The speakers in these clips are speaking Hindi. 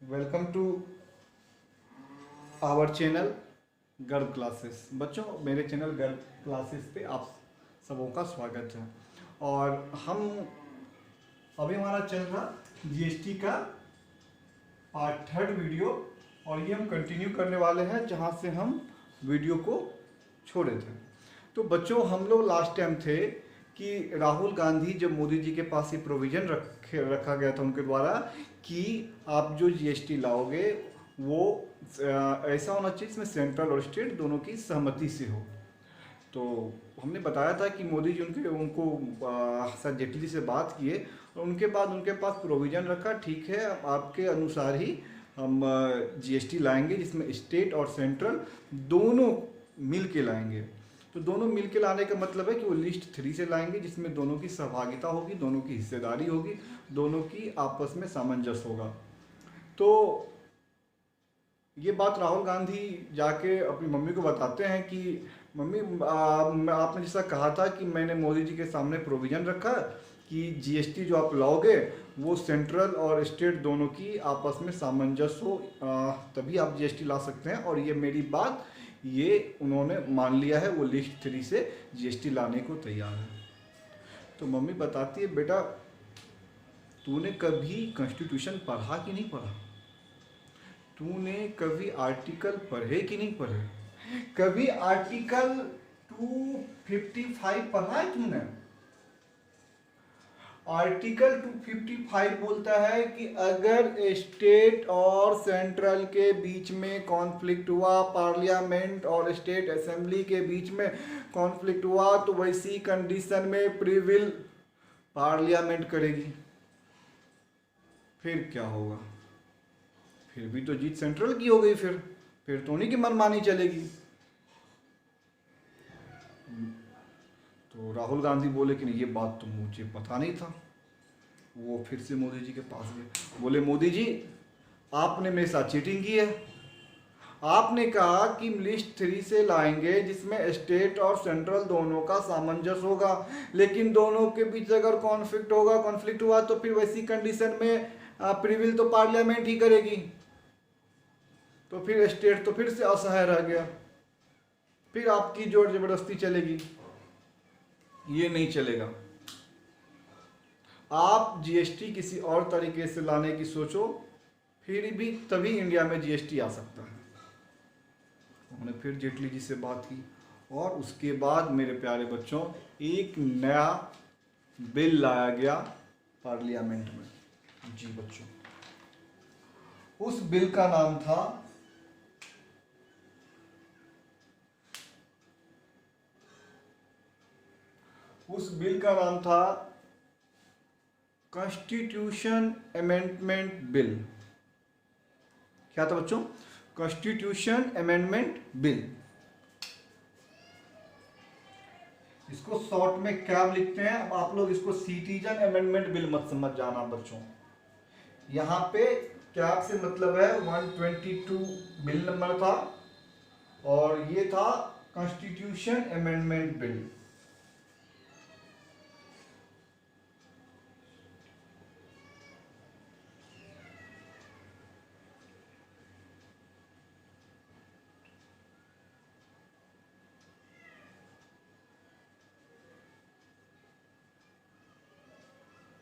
वेलकम टू आवर चैनल गर्व क्लासेस। बच्चों, मेरे चैनल गर्व क्लासेस पे आप सबों का स्वागत है। और हम अभी हमारा चल रहा जीएसटी का पार्ट थर्ड वीडियो, और ये हम कंटिन्यू करने वाले हैं जहाँ से हम वीडियो को छोड़े थे। तो बच्चों, हम लोग लास्ट टाइम थे कि राहुल गांधी, जब मोदी जी के पास ये प्रोविज़न रखा गया था उनके द्वारा कि आप जो जीएसटी लाओगे वो ऐसा होना चाहिए जिसमें सेंट्रल और स्टेट दोनों की सहमति से हो। तो हमने बताया था कि मोदी जी उनको सर जेटली जी से बात किए, और उनके बाद उनके पास प्रोविज़न रखा, ठीक है आपके अनुसार ही हम जीएसटी लाएंगे जिसमें स्टेट और सेंट्रल दोनों मिल के लाएंगे। तो दोनों मिल के लाने का मतलब है कि वो लिस्ट 3 से लाएंगे जिसमें दोनों की सहभागिता होगी, दोनों की हिस्सेदारी होगी, दोनों की आपस में सामंजस्य होगा। तो ये बात राहुल गांधी जाके अपनी मम्मी को बताते हैं कि मम्मी, आपने जैसा कहा था कि मैंने मोदी जी के सामने प्रोविज़न रखा कि जीएसटी जो आप लाओगे वो सेंट्रल और स्टेट दोनों की आपस में सामंजस्य हो, तभी आप जीएसटी ला सकते हैं। और ये मेरी बात ये उन्होंने मान लिया है, वो लिस्ट 3 से जीएसटी लाने को तैयार है। तो मम्मी बताती है, बेटा तूने कभी कॉन्स्टिट्यूशन पढ़ा कि नहीं पढ़ा? तूने कभी आर्टिकल पढ़े कि नहीं पढ़े? कभी आर्टिकल 255 पढ़ा है तूने? आर्टिकल 255 बोलता है कि अगर स्टेट और सेंट्रल के बीच में कॉन्फ्लिक्ट हुआ, पार्लियामेंट और स्टेट असेंबली के बीच में कॉन्फ्लिक्ट हुआ, तो वैसी कंडीशन में प्रिविल पार्लियामेंट करेगी। फिर क्या होगा? फिर भी तो जीत सेंट्रल की हो गई, फिर तो उन्हीं की मनमानी चलेगी। तो राहुल गांधी बोले कि नहीं, ये बात तो मुझे पता नहीं था। वो फिर से मोदी जी के पास गए, बोले मोदी जी आपने मेरे साथ चीटिंग की है। आपने कहा कि लिस्ट 3 से लाएंगे जिसमें स्टेट और सेंट्रल दोनों का सामंजस्य होगा, लेकिन दोनों के बीच अगर कॉन्फ्लिक्ट हुआ तो फिर वैसी कंडीशन में प्रिविल तो पार्लियामेंट ही करेगी। तो फिर स्टेट तो फिर से असहाय रह गया, फिर आपकी जोर जबरदस्ती चलेगी। ये नहीं चलेगा। आप जीएसटी किसी और तरीके से लाने की सोचो, फिर भी तभी इंडिया में जीएसटी आ सकता है। उन्होंने फिर जेटली जी से बात की, और उसके बाद मेरे प्यारे बच्चों एक नया बिल लाया गया पार्लियामेंट में। जी बच्चों, उस बिल का नाम था कॉन्स्टिट्यूशन अमेंडमेंट बिल। क्या था बच्चों? Constitution amendment bill. इसको शॉर्ट में क्या लिखते हैं? अब आप लोग इसको सिटीजन अमेंडमेंट बिल मत समझ जाना बच्चों। यहां पे कैब से मतलब है 122 बिल नंबर था, और ये था कॉन्स्टिट्यूशन अमेंडमेंट बिल।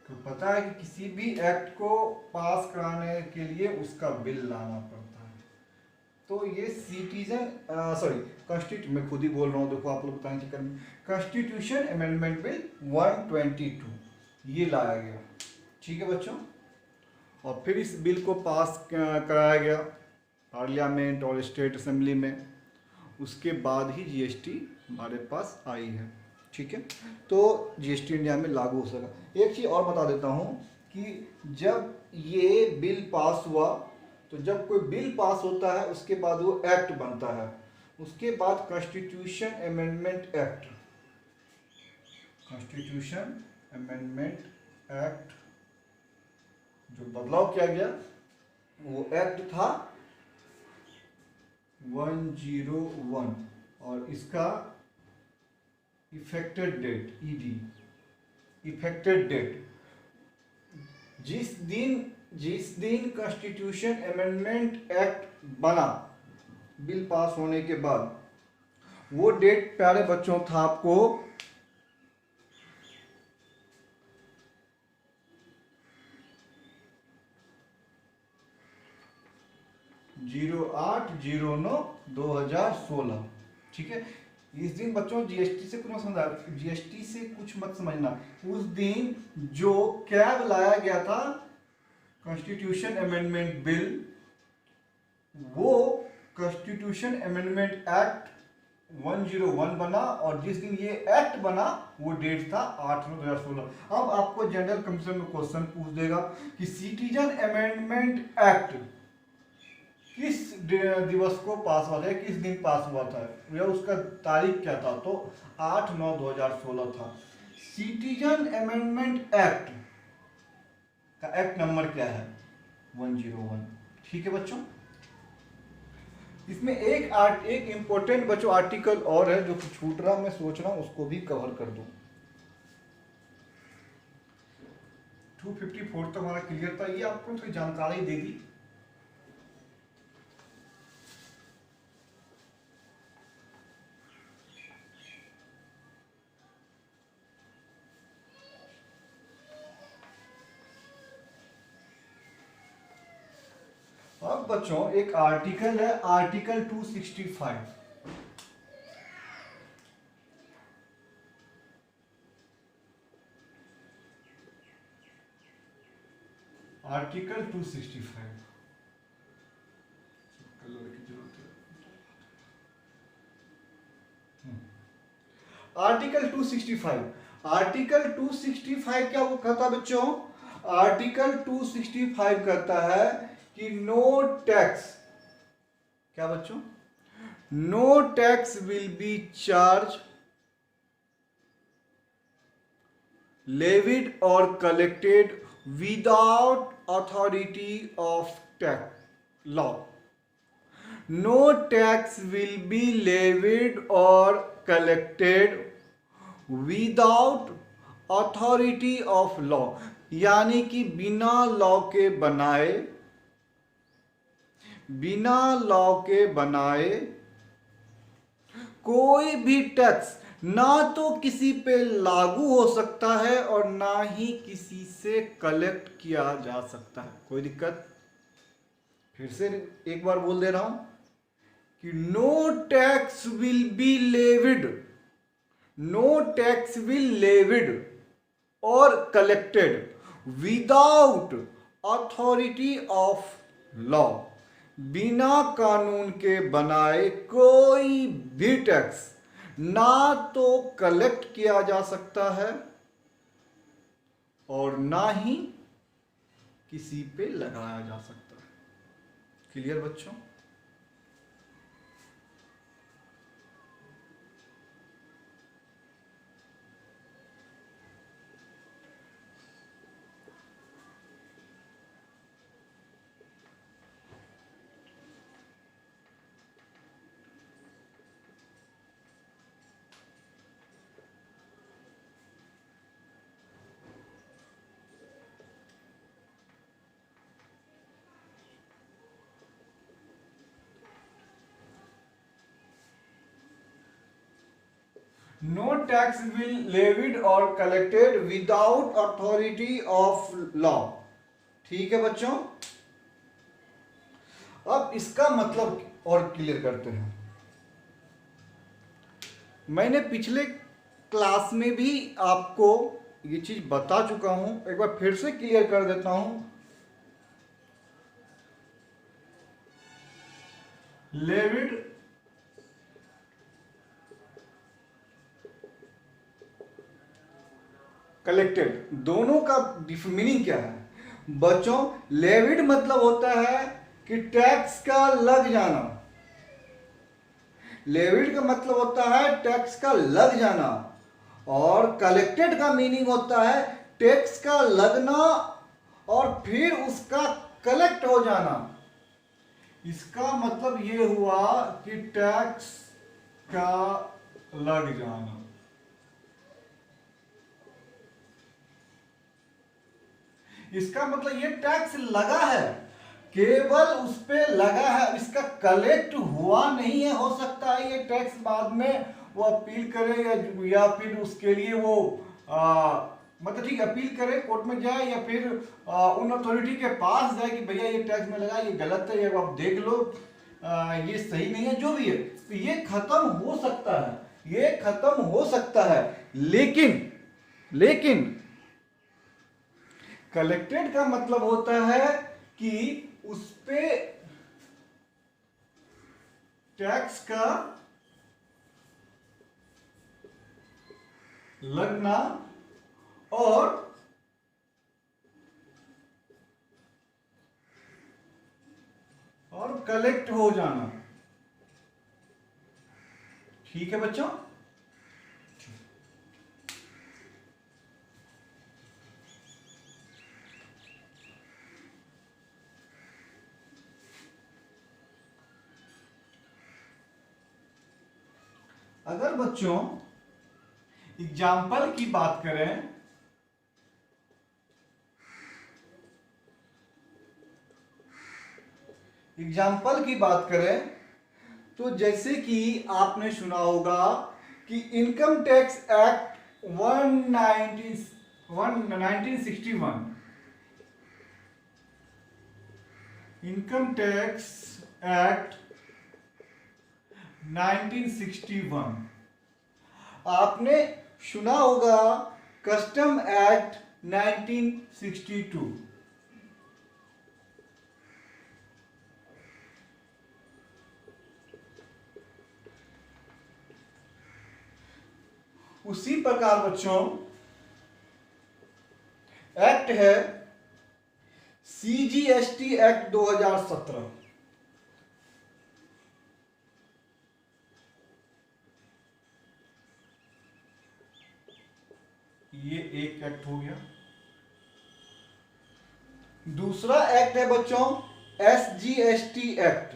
तो पता है कि किसी भी एक्ट को पास कराने के लिए उसका बिल लाना पड़ता है। तो ये मैं खुद ही बोल रहा हूँ, देखो आप लोग बताएं चक्कर में। कॉन्स्टिट्यूशन अमेंडमेंट बिल 122 ये लाया गया, ठीक है बच्चों। और फिर इस बिल को पास कराया गया पार्लियामेंट और स्टेट असेंबली में। उसके बाद ही जीएसटी हमारे पास आई है, ठीक है। तो जीएसटी इंडिया में लागू हो सका। एक चीज़ और बता देता हूँ कि जब ये बिल पास हुआ, तो जब कोई बिल पास होता है उसके बाद वो एक्ट बनता है। उसके बाद constitution amendment act, constitution amendment act जो बदलाव किया गया वो एक्ट था 101, और इसका effected date, ED, effected date जिस दिन जिस दिन कॉन्स्टिट्यूशन अमेंडमेंट एक्ट बना, बिल पास होने के बाद, वो डेट प्यारे बच्चों था आपको 08/09/2016। ठीक है, इस दिन बच्चों जीएसटी से कुछ मत समझना, जीएसटी से कुछ मत समझना। उस दिन जो कैब लाया गया था, कॉन्स्टिट्यूशन अमेंडमेंट बिल, वो कॉन्स्टिट्यूशन अमेंडमेंट एक्ट 101 बना, और जिस दिन ये एक्ट बना वो डेट था 8/9/2016। अब आपको जनरल कमीशन में क्वेश्चन पूछ देगा कि सिटीजन अमेंडमेंट एक्ट किस दिवस को पास हुआ था, किस दिन पास हुआ था, या उसका तारीख क्या था, तो 8/9/2016 था। सिटीजन अमेंडमेंट एक्ट का एक्ट नंबर क्या है, 101। ठीक है बच्चों, इसमें एक इंपॉर्टेंट बच्चों आर्टिकल और है जो छूट रहा, मैं सोच रहा हूं उसको भी कवर कर दूं। 254 तक हमारा क्लियर था, ये आपको थोड़ी जानकारी दे दी। अब बच्चों एक आर्टिकल है, आर्टिकल 265। आर्टिकल 265 कलर की जरूरत है। आर्टिकल 265, आर्टिकल 265 क्या वो कहता है बच्चों, आर्टिकल 265 कहता है कि नो टैक्स, क्या बच्चों, no tax will be charge, levied or collected without authority of tax law. No tax will be levied or collected without authority of law, यानी कि बिना लॉ के बनाए, बिना लॉ के बनाए कोई भी टैक्स ना तो किसी पे लागू हो सकता है और ना ही किसी से कलेक्ट किया जा सकता है। कोई दिक्कत, फिर से एक बार बोल दे रहा हूं कि no tax will be levied, no tax will levied और collected without authority of law, बिना कानून के बनाए कोई भी टैक्स ना तो कलेक्ट किया जा सकता है और ना ही किसी पे लगाया जा सकता है। क्लियर बच्चों, नो टैक्स विल लेविड और collected without authority of law. ठीक है बच्चों, अब इसका मतलब और क्लियर करते हैं। मैंने पिछले क्लास में भी आपको ये चीज बता चुका हूं, एक बार फिर से क्लियर कर देता हूं। लेविड कलेक्टेड दोनों का मीनिंग क्या है बच्चों। लेविड मतलब होता है कि टैक्स का लग जाना, लेविड का मतलब होता है टैक्स का लग जाना, और कलेक्टेड का मीनिंग होता है टैक्स का लगना और फिर उसका कलेक्ट हो जाना। इसका मतलब ये हुआ कि टैक्स का लग जाना। इसका मतलब ये टैक्स लगा है, केवल उस पे लगा है, इसका कलेक्ट हुआ नहीं है। हो सकता है ये टैक्स बाद में वो अपील करे या फिर उसके लिए वो मतलब ठीक अपील करे, कोर्ट में जाए, या फिर उन अथॉरिटी के पास जाए कि भैया ये टैक्स में लगा, ये गलत है, ये आप देख लो, ये सही नहीं है, जो भी है। तो ये खत्म हो सकता है, ये खत्म हो सकता है, लेकिन कलेक्टेड का मतलब होता है कि उस पे टैक्स का लगना और कलेक्ट हो जाना। ठीक है बच्चों? अगर बच्चों एग्जाम्पल की बात करें, तो जैसे कि आपने सुना होगा कि income tax act 1961, income tax act 1961, आपने सुना होगा कस्टम एक्ट 1962। उसी प्रकार बच्चों एक्ट है CGST एक्ट 2017। ये एक एक्ट हो गया। दूसरा एक्ट है बच्चों SGST एक्ट।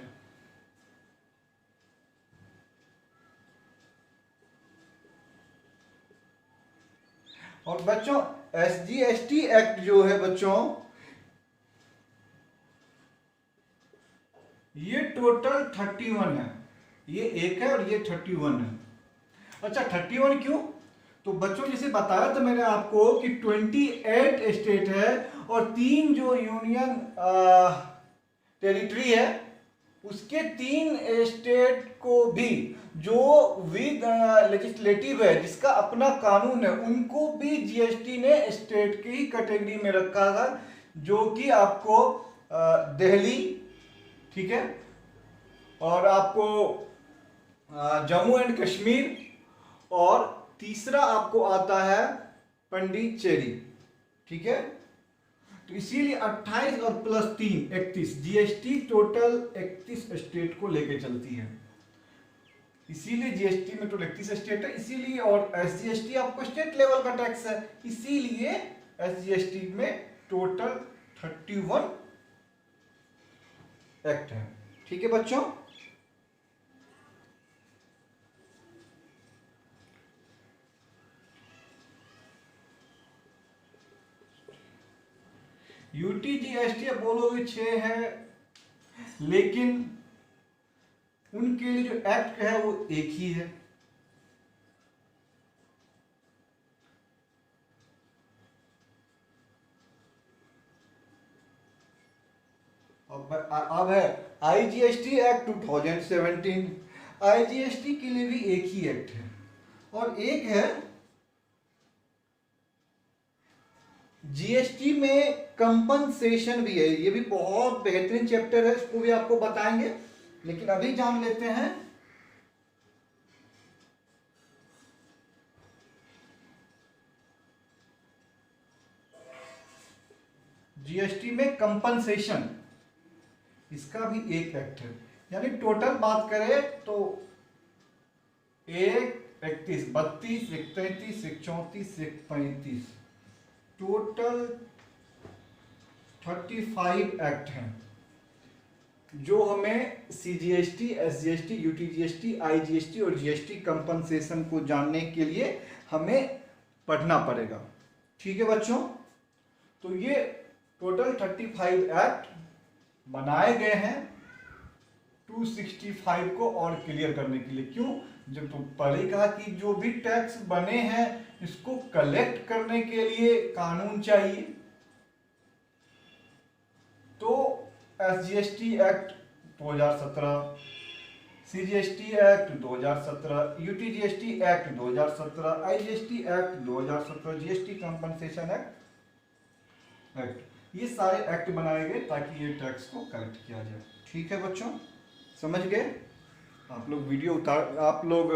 और बच्चों SGST एक्ट जो है बच्चों, ये टोटल 31 है। ये एक है और ये 31 है। अच्छा 31 क्यों? तो बच्चों जैसे बताया था मैंने आपको कि 28 स्टेट है और 3 जो यूनियन टेरिटरी है, उसके 3 स्टेट को भी जो विद लेजिस्लेटिव है, जिसका अपना कानून है, उनको भी जीएसटी ने स्टेट की ही कैटेगरी में रखा था, जो कि आपको दिल्ली, ठीक है, और आपको जम्मू एंड कश्मीर, और तीसरा आपको आता है पंडिचेरी। ठीक है, तो इसीलिए 28 और प्लस 3 31 जीएसटी टोटल 31 स्टेट को लेके चलती है। इसीलिए जीएसटी में टोटल 31 स्टेट है, इसीलिए, और एसजीएसटी आपको स्टेट लेवल का टैक्स है, इसीलिए एसजीएसटी में टोटल 31 एक्ट है। ठीक है बच्चों, यूटीजीएसटी बोलोगे 6 है, लेकिन उनके लिए जो एक्ट है वो एक ही है। अब है आईजीएसटी एक्ट 2017। आईजीएसटी के लिए भी एक ही एक्ट है, और एक है जीएसटी में कंपनसेशन भी है। ये भी बहुत बेहतरीन चैप्टर है, इसको भी आपको बताएंगे, लेकिन अभी जान लेते हैं जीएसटी में कंपनसेशन, इसका भी एक एक्ट है। यानी टोटल बात करें तो 1, 31, 32, 33, 34, 35, टोटल 35 एक्ट हैं, जो हमें सीजीएसटी, एसजीएसटी, यूटीजीएसटी, आईजीएसटी और जीएसटी कंपनसेशन को जानने के लिए हमें पढ़ना पड़ेगा। ठीक है बच्चों, तो ये टोटल 35 एक्ट बनाए गए हैं 265 को और क्लियर करने के लिए। क्यों? जब तो पहले ही कहा कि जो भी टैक्स बने हैं इसको कलेक्ट करने के लिए कानून चाहिए। तो SGST act 2017, CGST act 2017, UTGST act 2017, IGST act 2017, GST compensation act, ये सारे एक्ट बनाए गए ताकि ये टैक्स को कलेक्ट किया जाए। ठीक है बच्चों, समझ गए? आप लोग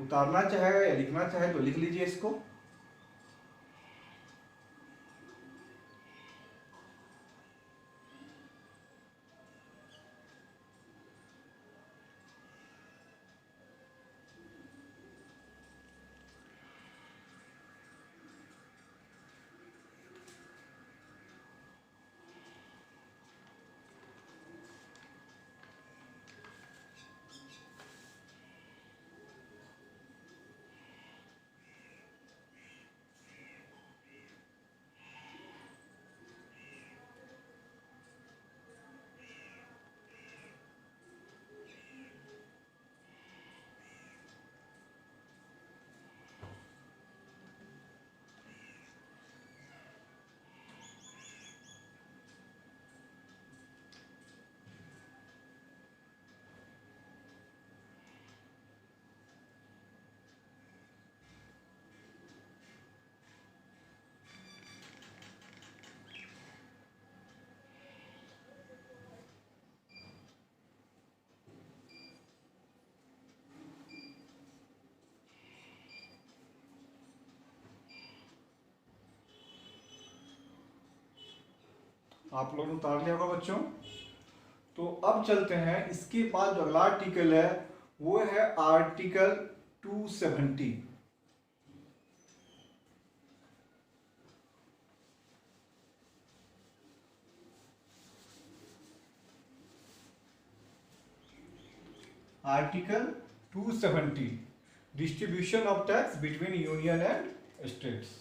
उतारना चाहे या लिखना चाहे तो लिख लीजिए इसको। आप लोगों ने उतार लिया होगा बच्चों। तो अब चलते हैं, इसके बाद जो अगला आर्टिकल है वो है article 270। Article 270 distribution of tax between union and states.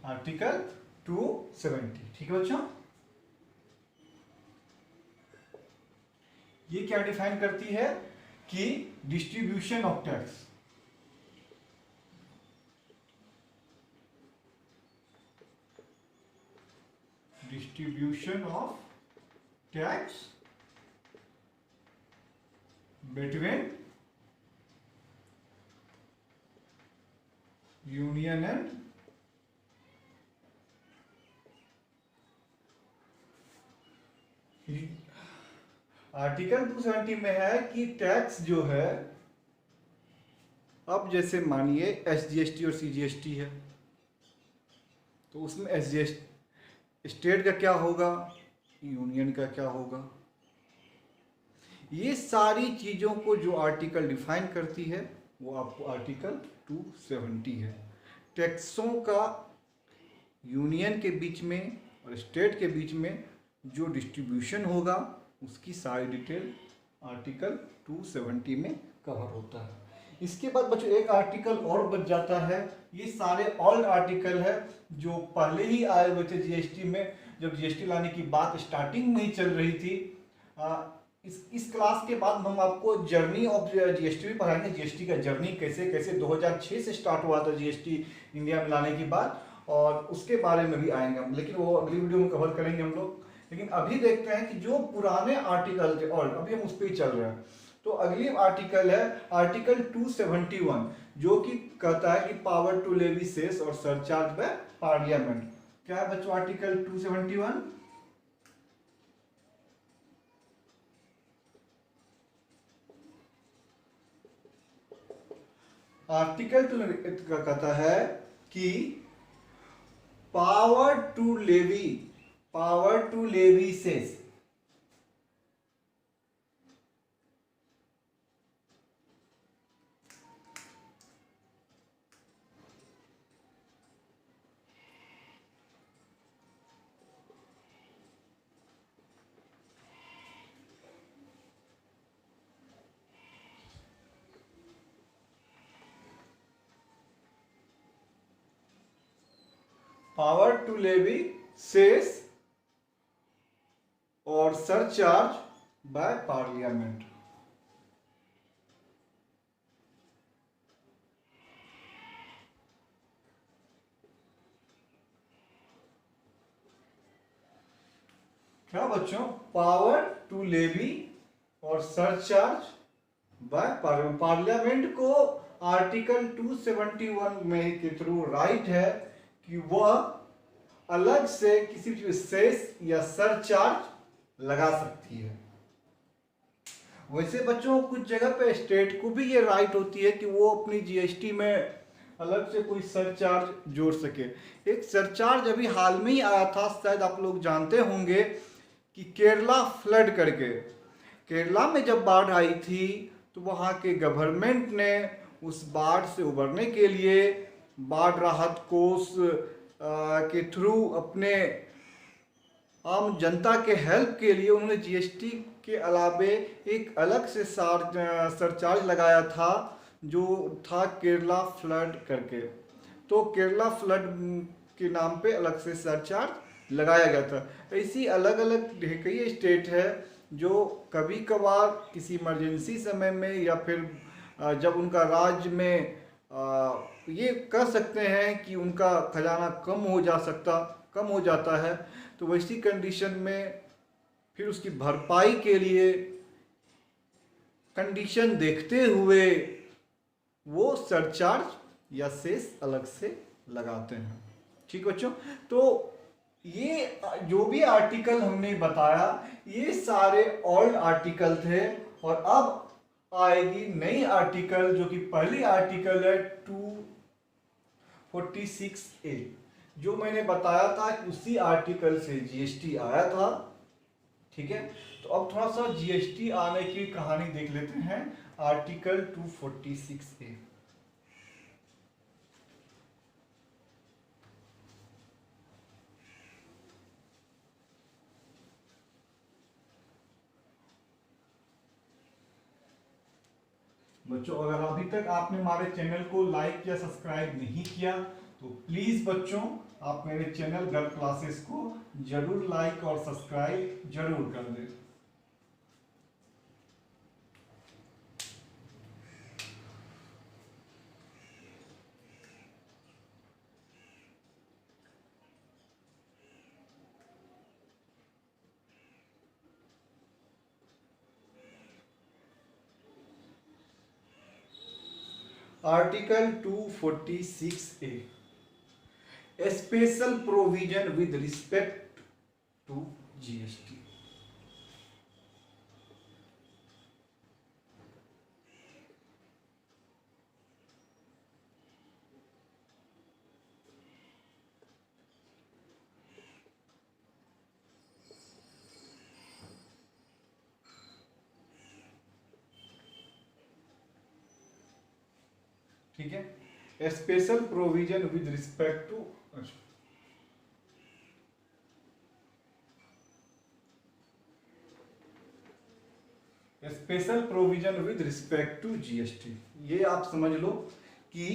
Article 270, ठीक है बच्चों। ये क्या डिफाइन करती है कि distribution of tax, distribution of tax between union and article 270 में है कि टैक्स जो है, अब जैसे मानिए एसजीएसटी और सीजीएसटी है, तो उसमें एसजीएसटी स्टेट का क्या होगा, यूनियन का क्या होगा, ये सारी चीजों को जो आर्टिकल डिफाइन करती है वो आपको आर्टिकल 270 है। टैक्सों का यूनियन के बीच में और स्टेट के बीच में जो डिस्ट्रीब्यूशन होगा उसकी सारी डिटेल आर्टिकल 270 में कवर होता है। इसके बाद बच्चों एक आर्टिकल और बच जाता है, ये सारे ओल्ड आर्टिकल है जो पहले ही आए हुए थे जीएसटी में, जब जीएसटी लाने की बात स्टार्टिंग में ही चल रही थी। इस क्लास के बाद हम आपको जर्नी ऑफ जीएसटी भी पढ़ाएंगे, जीएसटी का जर्नी कैसे कैसे 2006 से स्टार्ट हुआ था जीएसटी इंडिया में लाने की बात, और उसके बारे में भी आएंगे हम, लेकिन वो अगली वीडियो में कवर करेंगे हम लोग। लेकिन अभी देखते हैं कि जो पुराने आर्टिकल थे और अभी हम उस पर ही चल रहे हैं। तो अगली आर्टिकल है आर्टिकल 271 जो कि कहता है कि पावर टू लेवी सेस और सरचार्ज बाय पार्लियामेंट। क्या है बच्चों आर्टिकल 271? आर्टिकल कहता है कि power to levy cess power to levy cess और सरचार्ज बाय पार्लियामेंट। क्या बच्चों? पावर टू लेवी और सरचार्ज बाय पार्लियामेंट। पार्लियामेंट को आर्टिकल 271 में के थ्रू राइट है कि वह अलग से किसी भी सेस या सरचार्ज लगा सकती है। वैसे बच्चों कुछ जगह पे स्टेट को भी ये राइट होती है कि वो अपनी जीएसटी में अलग से कोई सरचार्ज जोड़ सके। एक सरचार्ज अभी हाल में ही आया था, शायद आप लोग जानते होंगे कि केरला फ्लड करके, केरला में जब बाढ़ आई थी तो वहाँ के गवर्नमेंट ने उस बाढ़ से उबरने के लिए बाढ़ राहत कोष के थ्रू अपने आम जनता के हेल्प के लिए उन्होंने जीएसटी के अलावे एक अलग से सरचार्ज लगाया था, जो था केरला फ्लड करके। तो केरला फ्लड के नाम पे अलग से सरचार्ज लगाया गया था। ऐसी अलग अलग कई स्टेट है जो कभी कभार किसी इमरजेंसी समय में या फिर जब उनका राज्य में ये कह सकते हैं कि उनका खजाना कम हो जाता है, तो वैसी कंडीशन में फिर उसकी भरपाई के लिए कंडीशन देखते हुए वो सरचार्ज या सेस अलग से लगाते हैं। ठीक बच्चों, तो ये जो भी आर्टिकल हमने बताया ये सारे ओल्ड आर्टिकल थे, और अब आएगी नई आर्टिकल जो कि पहली आर्टिकल है 246A, जो मैंने बताया था कि उसी आर्टिकल से जीएसटी आया था। ठीक है, तो अब थोड़ा सा जीएसटी आने की कहानी देख लेते हैं। Article 246A। बच्चों अगर अभी तक आपने हमारे चैनल को लाइक या सब्सक्राइब नहीं किया तो प्लीज बच्चों आप मेरे चैनल गर्ल क्लासेस को जरूर लाइक और सब्सक्राइब जरूर कर दें। Article 246A, a special provision with respect to GST। ठीक है, special provision with respect to, special provision with respect to GST. ये आप समझ लो कि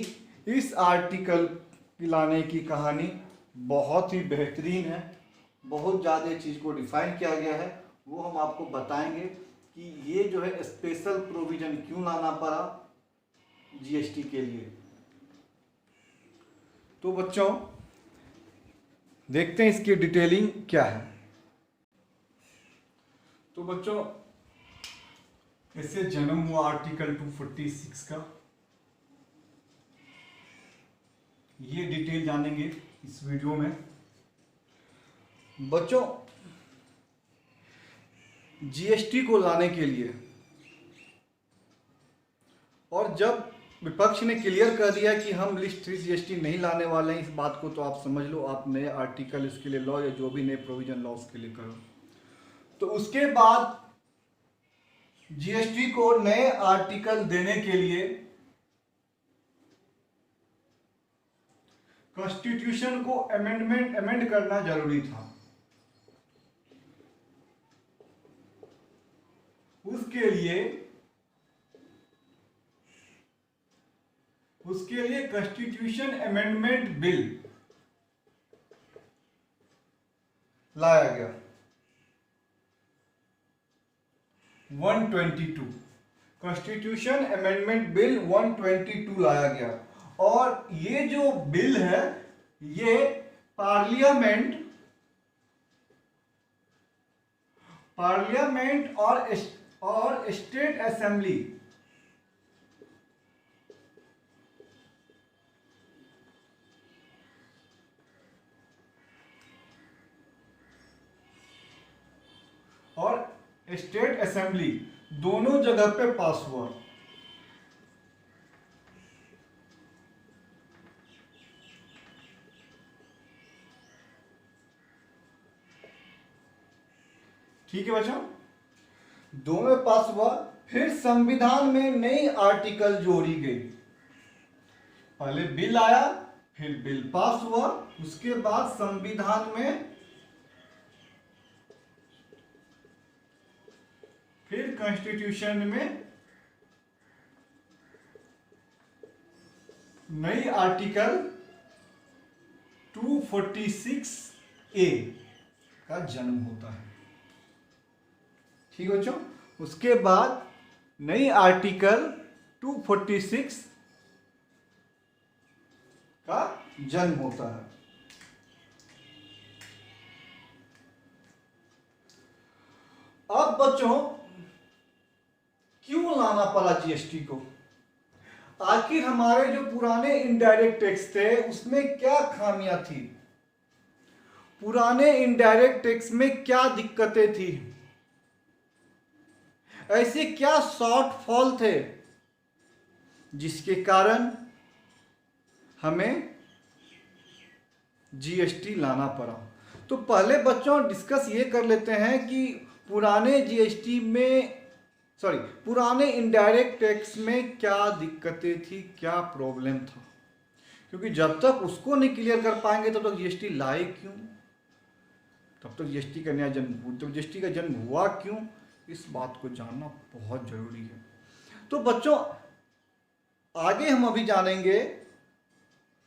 इस आर्टिकल की लाने की कहानी बहुत ही बेहतरीन है, बहुत ज़्यादा चीज़ को डिफाइन किया गया है, वो हम आपको बताएंगे कि ये जो है स्पेशल प्रोविजन क्यों लाना पड़ा जीएसटी के लिए। तो बच्चों देखते हैं इसकी डिटेलिंग क्या है। तो बच्चों कैसे जन्म हुआ आर्टिकल 246 का, ये डिटेल जानेंगे इस वीडियो में। बच्चों जीएसटी को लाने के लिए, और जब विपक्ष ने क्लियर कर दिया कि हम लिस्ट 3 जीएसटी नहीं लाने वाले हैं, इस बात को तो आप समझ लो, आप नए आर्टिकल इसके लिए लॉ या जो भी नए प्रोविजन लॉ उसके लिए करो। तो उसके बाद जीएसटी को नए आर्टिकल देने के लिए कॉन्स्टिट्यूशन को अमेंड करना जरूरी था। उसके लिए कॉन्स्टिट्यूशन अमेंडमेंट बिल लाया गया। 122 कॉन्स्टिट्यूशन अमेंडमेंट बिल 122 लाया गया। और ये जो बिल है ये पार्लियामेंट और स्टेट असेंबली दोनों जगह पे पास हुआ। ठीक है बच्चों, दोनों में पास हुआ। फिर संविधान में नई आर्टिकल जोड़ी गई। पहले बिल आया, फिर बिल पास हुआ, उसके बाद संविधान में फिर कॉन्स्टिट्यूशन में नई आर्टिकल 246 ए का जन्म होता है। ठीक है बच्चों, उसके बाद नई आर्टिकल 246 का जन्म होता है। अब बच्चों क्यों लाना पड़ा जीएसटी को? आखिर हमारे जो पुराने इनडायरेक्ट टैक्स थे उसमें क्या खामियां थी? पुराने इनडायरेक्ट टैक्स में क्या दिक्कतें थी? ऐसे क्या शॉर्टफॉल थे जिसके कारण हमें जीएसटी लाना पड़ा? तो पहले बच्चों डिस्कस ये कर लेते हैं कि पुराने इनडायरेक्ट टैक्स में क्या दिक्कतें थी, क्या प्रॉब्लम था। क्योंकि जब तक उसको नहीं क्लियर कर पाएंगे तब तक जीएसटी लाए क्यों, तब तक जीएसटी का नया जन्म, जब जीएसटी का जन्म हुआ क्यों, इस बात को जानना बहुत जरूरी है। तो बच्चों आगे हम अभी जानेंगे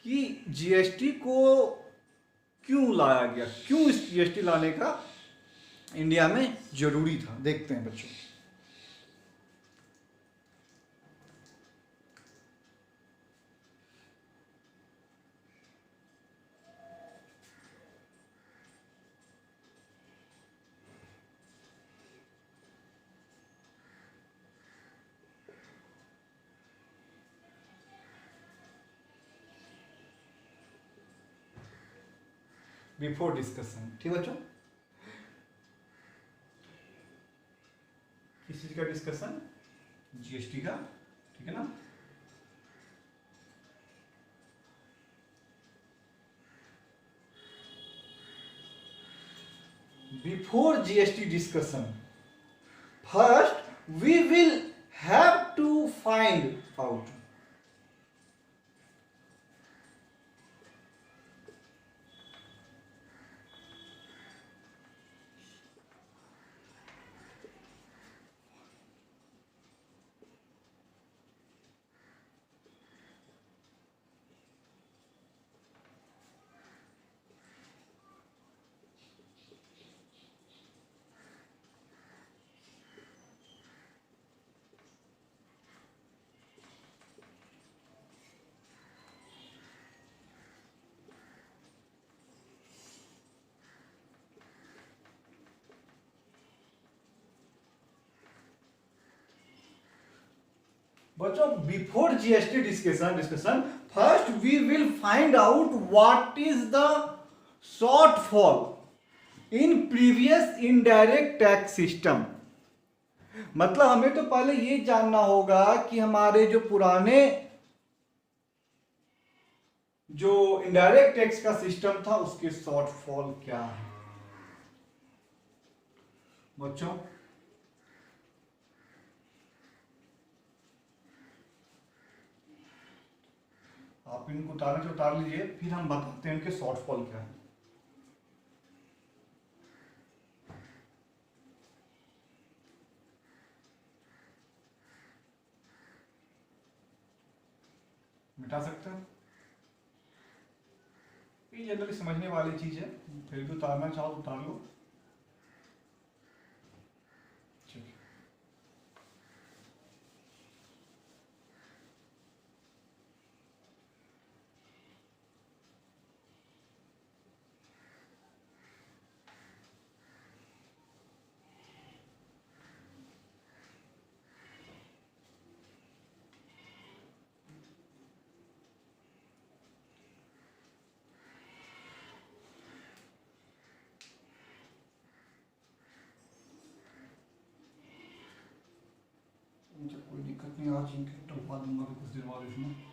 कि जीएसटी को क्यों लाया गया, क्यों इस जीएसटी लाने का इंडिया में जरूरी था। देखते हैं बच्चों। बिफोर डिस्कशन, ठीक बच्चों, किस चीज का डिस्कशन? जीएसटी का, ठीक है ना। Before GST discussion, first we will have to find out बच्चों before GST discussion first we will find out what is the shortfall in previous indirect tax system. मतलब हमें तो पहले ये जानना होगा कि हमारे जो पुराने जो इनडायरेक्ट टैक्स का सिस्टम था उसके शॉर्टफॉल क्या है। बच्चों आप इनको उतारने से उतार लीजिए, फिर हम बताते हैं इनके शॉर्टफॉल क्या है। मिटा सकते हैं। ये जनरली समझने वाली चीज है, फिर भी उतारना चाहो तो उतार लो। मुझे कोई दिक्कत नहीं, आज इनके टपा दूंगा कुछ देर बाद इसमें।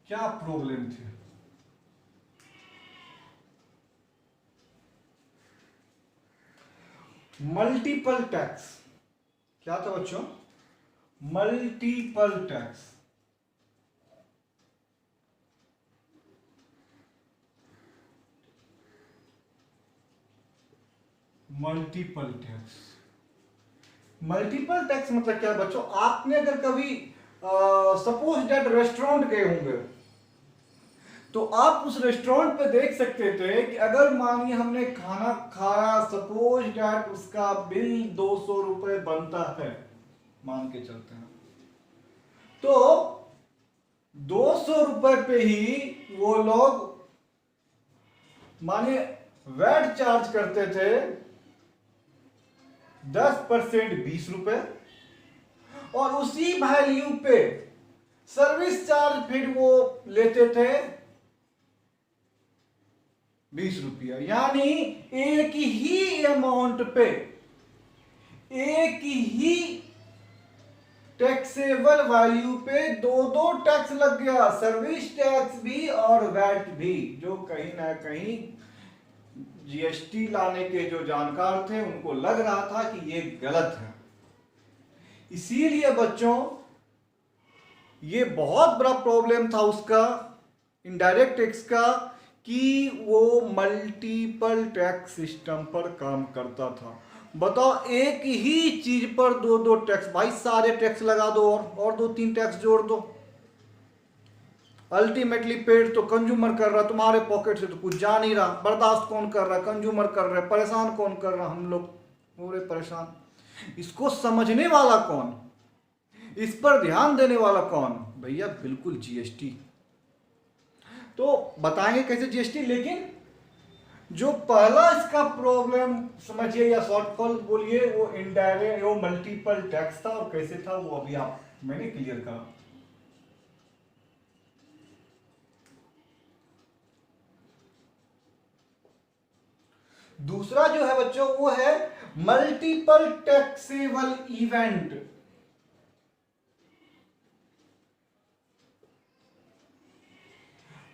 क्या प्रॉब्लम थी? Multiple tax. क्या था बच्चों? Multiple tax. Multiple tax, multiple tax मतलब क्या बच्चों? आपने अगर कभी सपोज दैट रेस्टोरेंट गए होंगे, तो आप उस रेस्टोरेंट पे देख सकते थे कि अगर मानिए हमने खाना खाया, सपोज दैट उसका बिल 200 रुपए बनता है, मान के चलते हैं, तो 200 रुपए पे ही वो लोग मानिए वैट चार्ज करते थे 10% 20 रुपए, और उसी वैल्यू पे सर्विस चार्ज फिर वो लेते थे 20 रुपया। यानी एक ही अमाउंट पे एक ही टैक्सेबल वैल्यू पे दो दो टैक्स लग गया, सर्विस टैक्स भी और वैट भी, जो कहीं ना कहीं जीएसटी लाने के जो जानकार थे उनको लग रहा था कि ये गलत है। इसीलिए बच्चों ये बहुत बड़ा प्रॉब्लम था उसका, इनडायरेक्ट टैक्स का, कि वो मल्टीपल टैक्स सिस्टम पर काम करता था। बताओ, एक ही चीज पर दो दो टैक्स, भाई सारे टैक्स लगा दो और दो तीन टैक्स जोड़ दो, अल्टीमेटली पेड तो कंज्यूमर कर रहा, तुम्हारे पॉकेट से तो कुछ जा नहीं रहा, बर्दाश्त कौन कर रहा? कंज्यूमर कर रहे, परेशान कौन कर रहा? हम लोग पूरे परेशान। इसको समझने वाला कौन? इस पर ध्यान देने वाला कौन? भैया बिल्कुल जीएसटी। तो बताएंगे कैसे जीएसटी, लेकिन जो पहला इसका प्रॉब्लम समझिए या शॉर्टफॉल बोलिए, वो इनडायरेक्ट, वो मल्टीपल टैक्स था। और कैसे था वो अभी आप मैंने क्लियर करा। दूसरा जो है बच्चों वो है multiple taxable event.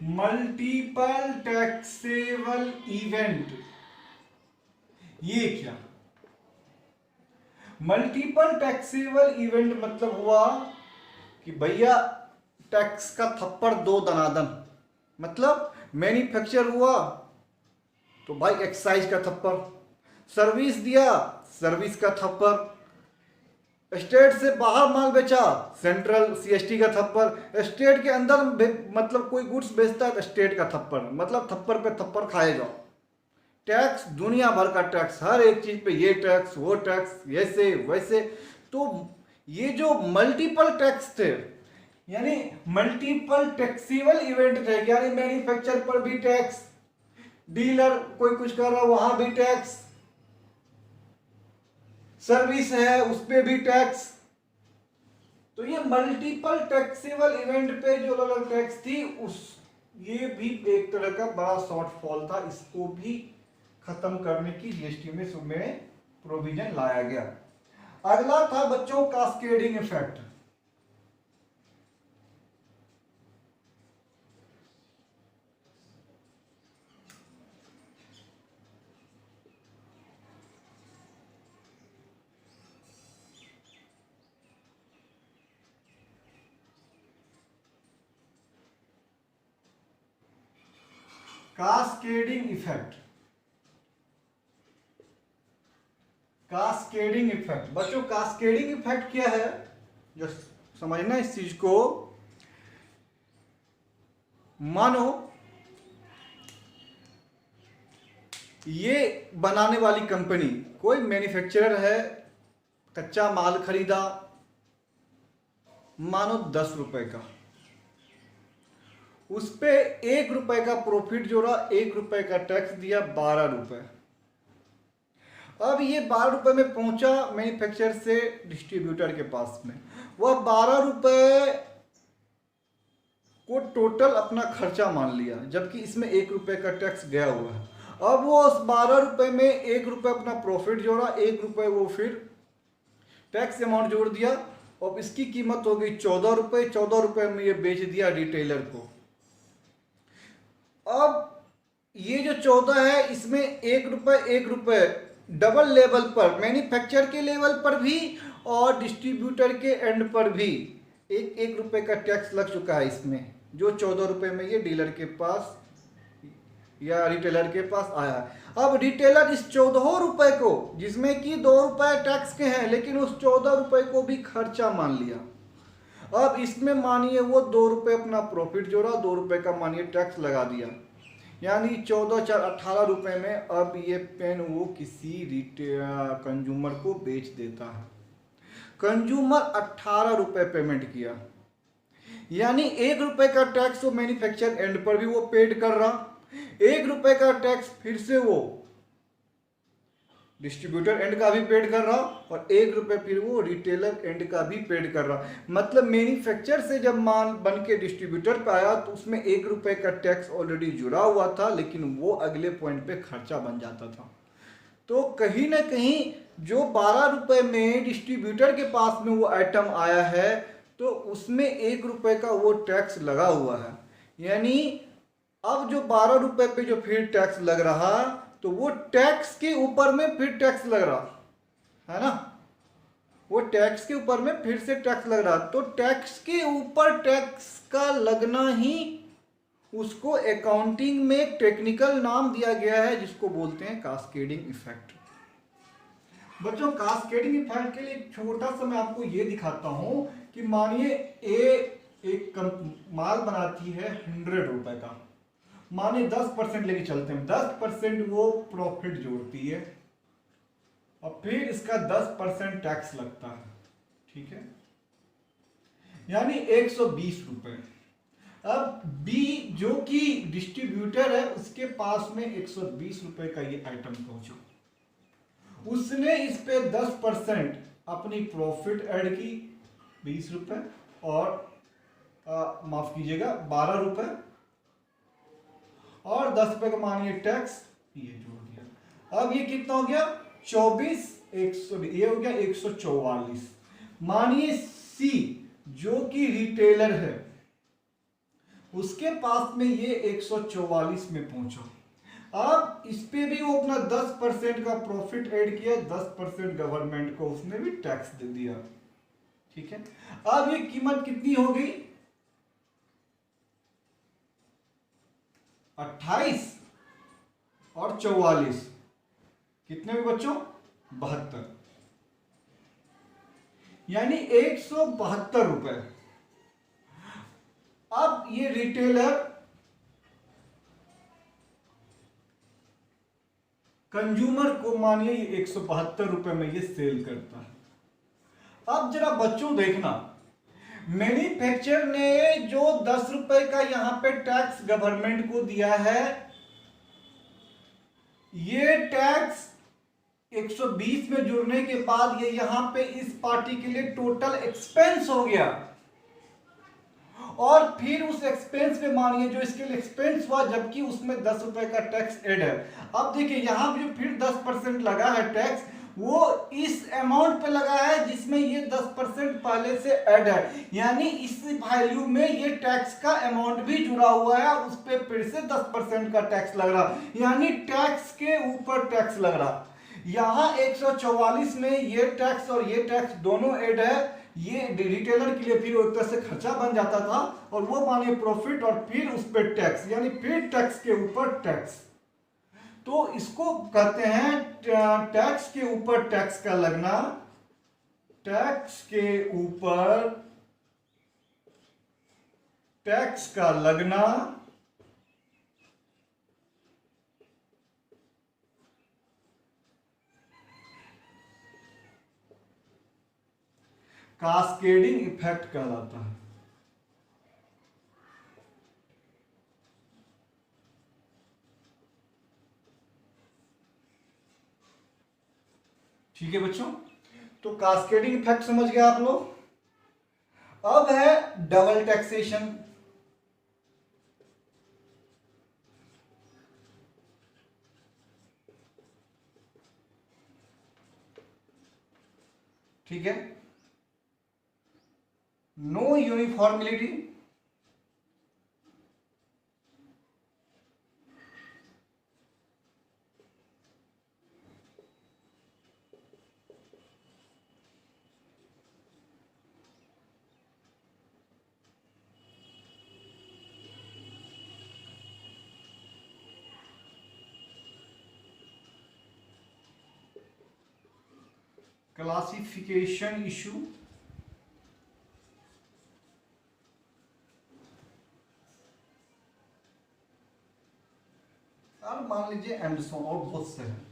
Multiple taxable event, ये क्या? मल्टीपल टैक्सेबल इवेंट मतलब हुआ कि भैया टैक्स का थप्पड़ दो दनादन। मतलब मैन्युफैक्चर हुआ तो भाई एक्साइज का थप्पड़, सर्विस दिया सर्विस का थप्पड़, स्टेट से बाहर माल बेचा सेंट्रल सीएसटी का थप्पड़, स्टेट के अंदर मतलब कोई गुड्स बेचता है तो स्टेट का थप्पड़। मतलब थप्पड़ पे थप्पड़ खाए जाओ। टैक्स दुनिया भर का टैक्स, हर एक चीज पे ये टैक्स वो टैक्स, ऐसे वैसे। तो ये जो मल्टीपल टैक्स थे, यानी मल्टीपल टैक्सेबल इवेंट थे, यानी मैन्युफैक्चर पर भी टैक्स, डीलर कोई कुछ कर रहा वहां भी टैक्स, सर्विस है उस पे भी टैक्स। तो ये मल्टीपल टैक्सेबल इवेंट पे जो अलग टैक्स थी, उस ये भी एक तरह का बड़ा शॉर्टफॉल था। इसको भी खत्म करने की जीएसटी में प्रोविजन लाया गया। अगला था बच्चों कास्केडिंग इफेक्ट। तो कास्केडिंग इफेक्ट। कास्केडिंग इफेक्ट बच्चों, कास्केडिंग इफेक्ट क्या है, जो समझना इस चीज को। मानो ये बनाने वाली कंपनी, कोई मैन्युफैक्चरर है, कच्चा माल खरीदा मानो 10 रुपए का, उस पे 1 रुपए का प्रॉफिट जोड़ा, 1 रुपए का टैक्स दिया, 12 रुपए। अब ये 12 रुपए में पहुंचा मैन्युफैक्चरर से डिस्ट्रीब्यूटर के पास में, वह 12 रुपए को टोटल अपना खर्चा मान लिया, जबकि इसमें 1 रुपए का टैक्स गया हुआ है। अब वो उस 12 रुपए में 1 रुपए अपना प्रॉफिट जोड़ा, 1 रुपए वो फिर टैक्स अमाउंट जोड़ दिया, और इसकी कीमत हो गई 14 रुपए। 14 रुपए में ये बेच दिया रिटेलर को। अब ये जो 14 है, इसमें 1 रुपए डबल लेवल पर, मैन्युफैक्चर के लेवल पर भी और डिस्ट्रीब्यूटर के एंड पर भी 1 रुपए का टैक्स लग चुका है इसमें, जो 14 रुपए में ये डीलर के पास या रिटेलर के पास आया है। अब रिटेलर इस 14 रुपए को, जिसमें कि 2 रुपए टैक्स के हैं, लेकिन उस 14 रुपए को भी खर्चा मान लिया। अब इसमें मानिए वो 2 रुपए अपना प्रॉफिट जोड़ा, 2 रुपए का मानिए टैक्स लगा दिया, यानी 14 4 18 रुपए में अब ये पेन वो किसी कंज्यूमर को बेच देता है। कंज्यूमर 18 रुपए पेमेंट किया, यानी 1 रुपए का टैक्स वो मैन्युफैक्चर एंड पर भी वो पेड कर रहा, 1 रुपए का टैक्स फिर से वो डिस्ट्रीब्यूटर एंड का भी पेड कर रहा, और 1 रुपए फिर वो रिटेलर एंड का भी पेड कर रहा। मतलब मैन्युफैक्चर से जब माल बन के डिस्ट्रीब्यूटर पे आया तो उसमें 1 रुपए का टैक्स ऑलरेडी जुड़ा हुआ था, लेकिन वो अगले पॉइंट पे खर्चा बन जाता था। तो कहीं ना कहीं जो 12 रुपए में डिस्ट्रीब्यूटर के पास में वो आइटम आया है, तो उसमें 1 रुपए का वो टैक्स लगा हुआ है। यानी अब जो 12 रुपए पे जो फिर टैक्स लग रहा, तो वो टैक्स के ऊपर में फिर टैक्स लग रहा है ना, वो टैक्स के ऊपर में फिर से टैक्स लग रहा। तो टैक्स के ऊपर टैक्स का लगना ही उसको अकाउंटिंग में एक टेक्निकल नाम दिया गया है, जिसको बोलते हैं कास्केडिंग इफेक्ट। बच्चों, कास्केडिंग इफेक्ट के लिए छोटा सा मैं आपको ये दिखाता हूं कि मानिए एक माल बनाती है 100 रुपए का, मानिए 10% लेके चलते हैं, 10% वो प्रॉफिट जोड़ती है, और फिर इसका 10% टैक्स लगता है, ठीक है, यानी 120 रुपए। अब बी जो कि डिस्ट्रीब्यूटर है, उसके पास में 120 रुपए का ये आइटम पहुंचा, उसने इस पे 10% अपनी प्रॉफिट ऐड की 20 रुपए, और माफ कीजिएगा 12 रुपए, और 10 रुपए का मानिए टैक्स ये जोड़ दिया। अब ये कितना हो गया 24, 100, ये हो गया 144। मानिए सी जो कि रिटेलर है, उसके पास में ये 144 में पहुंचा। अब इस पे भी वो अपना 10% का प्रॉफिट ऐड किया, 10% गवर्नमेंट को उसने भी टैक्स दे दिया, ठीक है। अब ये कीमत कितनी हो गई 28 और 44, कितने में बच्चों 72, यानी 172 रुपए। अब ये रिटेलर कंज्यूमर को मानिए 172 रुपए में ये सेल करता है। अब जरा बच्चों देखना, मैन्युफैक्चरर ने जो 10 रुपए का यहां पे टैक्स गवर्नमेंट को दिया है, ये टैक्स 120 में जुड़ने के बाद ये यहां पे इस पार्टी के लिए टोटल एक्सपेंस हो गया, और फिर उस एक्सपेंस में मानिए जो इसके लिए एक्सपेंस हुआ, जबकि उसमें 10 रुपए का टैक्स ऐड है। अब देखिए यहां पे जो फिर 10% लगा है टैक्स, वो इस अमाउंट पे लगा है जिसमें ये 10% पहले से ऐड है, यानी इस वैल्यू में ये टैक्स का अमाउंट भी जुड़ा हुआ है, और उस पे फिर से 10% का टैक्स लग रहा, यानी टैक्स के ऊपर टैक्स लग रहा। यहाँ 144 में ये टैक्स और ये टैक्स दोनों ऐड है। ये रिटेलर के लिए फिर एक तरह से खर्चा बन जाता था, और वो माने प्रॉफिट और फिर उस पर टैक्स, यानी फिर टैक्स के ऊपर टैक्स। तो इसको कहते हैं टैक्स के ऊपर टैक्स का लगना, टैक्स के ऊपर टैक्स का लगना। कास्केडिंग इफेक्ट कहलाता है। ठीक है बच्चों, तो कास्केडिंग इफेक्ट समझ गए आप लोग। अब है डबल टैक्सेशन। ठीक है, नो यूनिफॉर्मिलिटी, क्लासिफिकेशन इशू, और मान लीजिए एंडरसन और बहुत से हैं।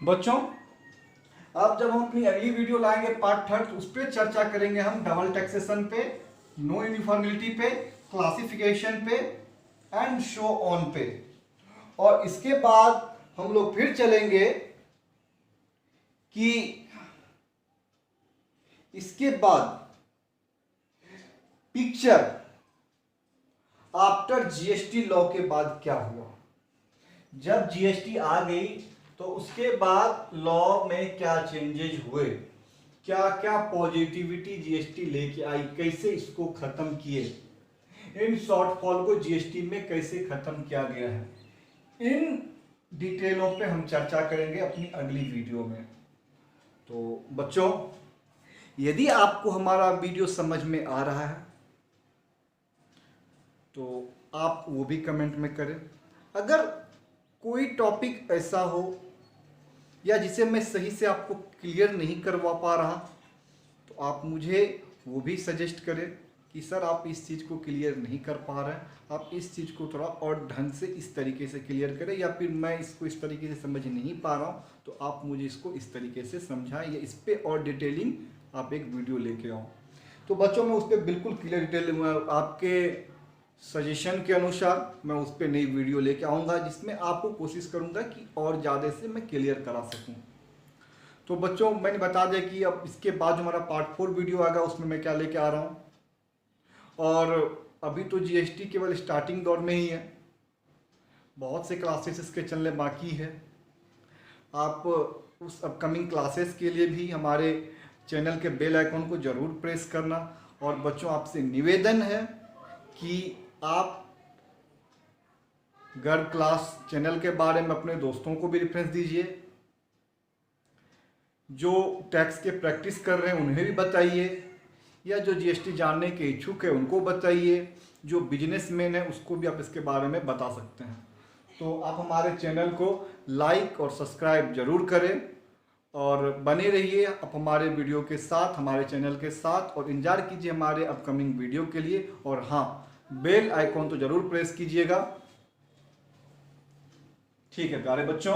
बच्चों, अब जब हम अपनी अगली वीडियो लाएंगे पार्ट थर्ड, उस पर चर्चा करेंगे हम डबल टैक्सेशन पे, नो यूनिफॉर्मिलिटी पे, क्लासिफिकेशन पे एंड शो ऑन पे। और इसके बाद हम लोग फिर चलेंगे कि इसके बाद पिक्चर आफ्टर जीएसटी लॉ के बाद क्या हुआ। जब जीएसटी आ गई तो उसके बाद लॉ में क्या चेंजेज हुए, क्या क्या पॉजिटिविटी जीएसटी लेके आई, कैसे इसको खत्म किए, इन शॉर्टफॉल को जीएसटी में कैसे खत्म किया गया है, इन डिटेलों पे हम चर्चा करेंगे अपनी अगली वीडियो में। तो बच्चों, यदि आपको हमारा वीडियो समझ में आ रहा है तो आप वो भी कमेंट में करें। अगर कोई टॉपिक ऐसा हो या जिसे मैं सही से आपको क्लियर नहीं करवा पा रहा, तो आप मुझे वो भी सजेस्ट करें कि सर आप इस चीज़ को क्लियर नहीं कर पा रहे हैं, आप इस चीज़ को थोड़ा और ढंग से इस तरीके से क्लियर करें, या फिर मैं इसको इस तरीके से समझ नहीं पा रहा हूँ तो आप मुझे इसको इस तरीके से समझाएं, या इस पर और डिटेलिंग आप एक वीडियो लेके आओ। तो बच्चों, मैं उस पर बिल्कुल क्लियर डिटेल आपके सजेशन के अनुसार मैं उस पर नई वीडियो लेके आऊँगा, जिसमें आपको कोशिश करूँगा कि और ज़्यादा से मैं क्लियर करा सकूँ। तो बच्चों, मैंने बता दिया कि अब इसके बाद जो हमारा पार्ट 4 वीडियो आएगा उसमें मैं क्या लेके आ रहा हूँ। और अभी तो जीएसटी केवल स्टार्टिंग दौर में ही है, बहुत से क्लासेस इसके चलने बाकी है। आप उस अपकमिंग क्लासेस के लिए भी हमारे चैनल के बेल आइकॉन को ज़रूर प्रेस करना। और बच्चों, आपसे निवेदन है कि आप गर्व क्लास चैनल के बारे में अपने दोस्तों को भी रेफरेंस दीजिए, जो टैक्स के प्रैक्टिस कर रहे हैं उन्हें भी बताइए, या जो जीएसटी जानने के इच्छुक है उनको बताइए, जो बिजनेसमैन है उसको भी आप इसके बारे में बता सकते हैं। तो आप हमारे चैनल को लाइक और सब्सक्राइब जरूर करें और बने रहिए आप हमारे वीडियो के साथ, हमारे चैनल के साथ, और इंतजार कीजिए हमारे अपकमिंग वीडियो के लिए। और हाँ, बेल आइकॉन तो जरूर प्रेस कीजिएगा। ठीक है प्यारे बच्चों।